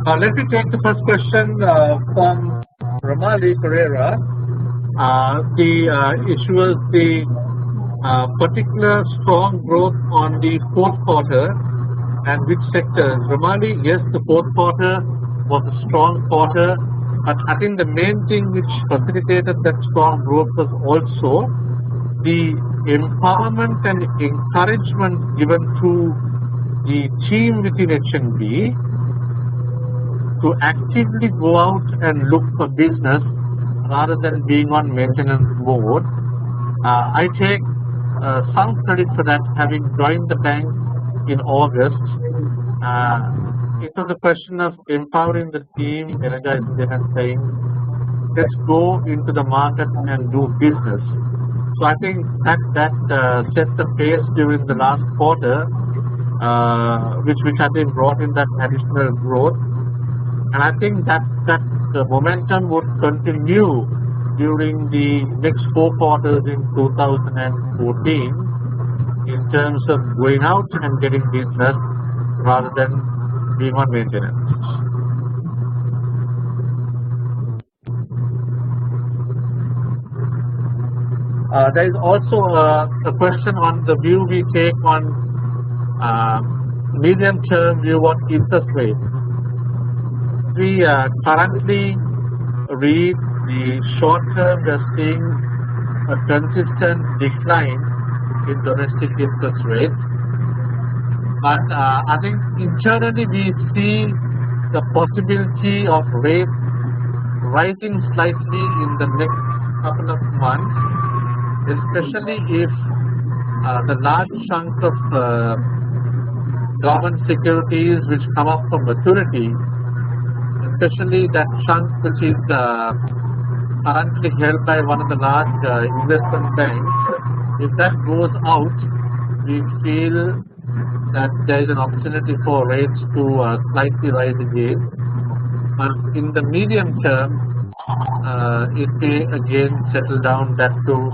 Let me take the first question from Ramali Pereira. The issue is the particular strong growth on the fourth quarter and which sectors. Ramali, yes, the fourth quarter was a strong quarter, but I think the main thing which facilitated that strong growth was also the empowerment and encouragement given to the team within HNB to actively go out and look for business rather than being on maintenance mode. I take some credit for that, having joined the bank in August. It was a question of empowering the team, energizing them and saying, let's go into the market and do business. So I think that set the pace during the last quarter, which I think brought in that additional growth. And I think that the momentum would continue during the next 4 quarters in 2014 in terms of going out and getting business rather than being on maintenance. There is also a question on the view we take on medium-term view on interest rates. We currently read the short term, we are seeing a consistent decline in domestic interest rates. But I think internally we see the possibility of rates rising slightly in the next couple of months, especially if the large chunk of government securities which come up for maturity, especially that chunk which is currently held by one of the large investment banks, if that goes out, we feel that there is an opportunity for rates to slightly rise again. But in the medium term, it may again settle down back to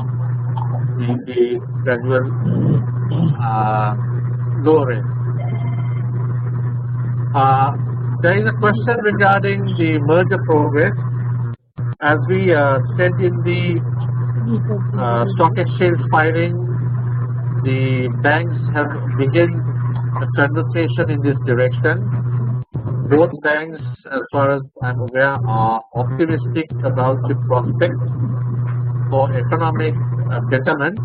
the gradual low rate. There is a question regarding the merger progress. As we said in the stock exchange filing, the banks have begun a conversation in this direction. Both banks, as far as I'm aware, are optimistic about the prospect for economic betterment.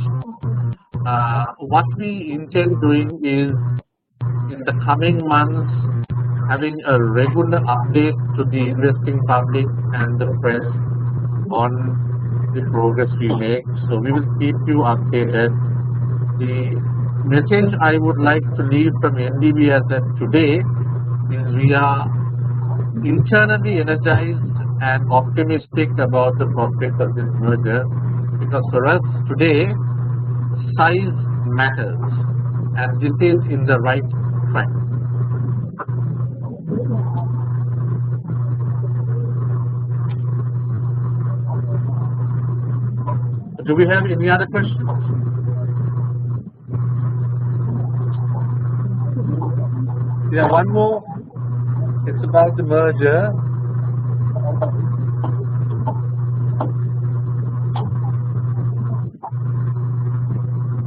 What we intend doing is, in the coming months, having a regular update to the investing public and the press on the progress we make. So we will keep you updated. The message I would like to leave from NDB as of today is we are internally energized and optimistic about the prospect of this merger, because for us today, size matters, and this is in the right track. Do we have any other questions? Yeah, one more. It's about the merger.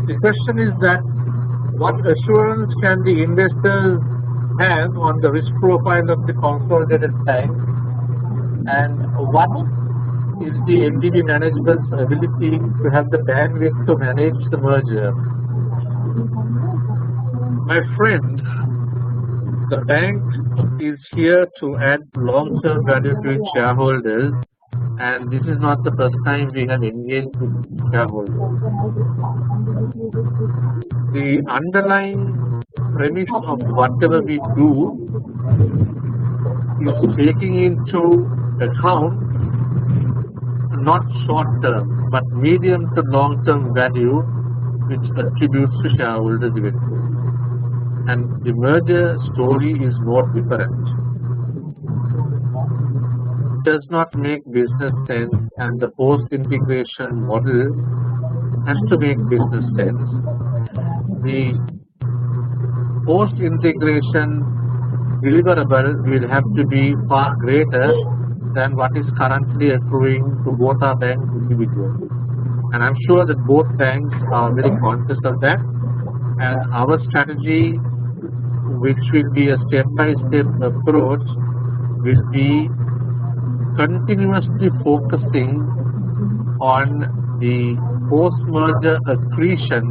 The question is that what assurance can the investors have on the risk profile of the consolidated bank, and what is the NDB management's ability to have the bandwidth to manage the merger? My friend, the bank is here to add long-term value to its shareholders, and this is not the first time we have engaged with shareholders. The underlying premise of whatever we do is taking into account not short-term, but medium to long-term value which attributes to shareholders eventually. And the merger story is no different. It does not make business sense, and the post-integration model has to make business sense. The post-integration deliverable will have to be far greater than what is currently accruing to both our banks individually. And I'm sure that both banks are very conscious of that. And our strategy, which will be a step-by-step approach, will be continuously focusing on the post-merger accretion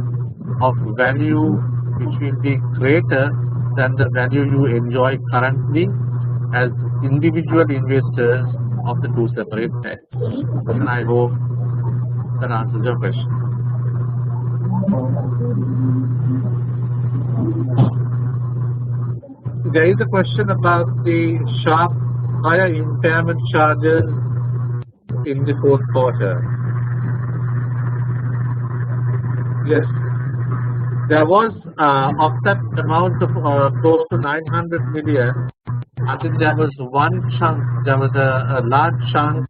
of value which will be greater than the value you enjoy currently as individual investors of the two separate banks. And I hope that answers your question. There is a question about the sharp higher impairment charges in the fourth quarter. Yes, there was of that amount of close to 900 million. I think there was one chunk, there was a large chunk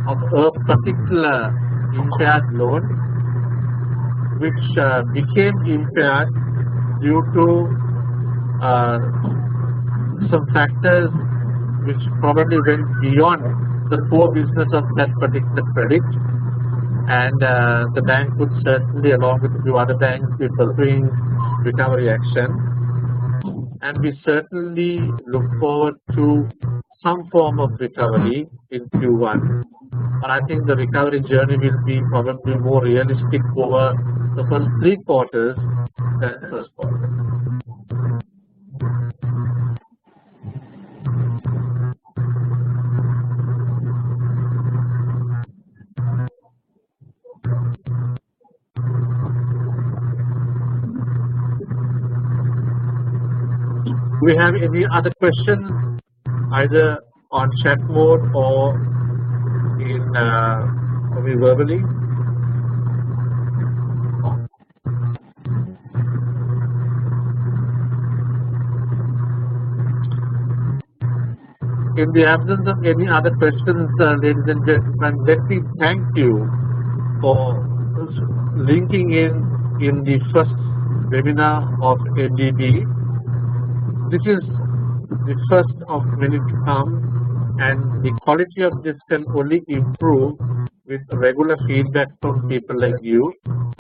of a particular impaired loan which became impaired due to some factors which probably went beyond the core business of that particular credit. And the bank would certainly, along with a few other banks, be pursuing recovery action. And we certainly look forward to some form of recovery in Q1. But I think the recovery journey will be probably more realistic over the first 3 quarters than the first quarter. Do we have any other questions, either on chat mode or in verbally? In the absence of any other questions, ladies and gentlemen, let me thank you for linking in the first webinar of NDB. This is the first of many to come, and the quality of this can only improve with regular feedback from people like you.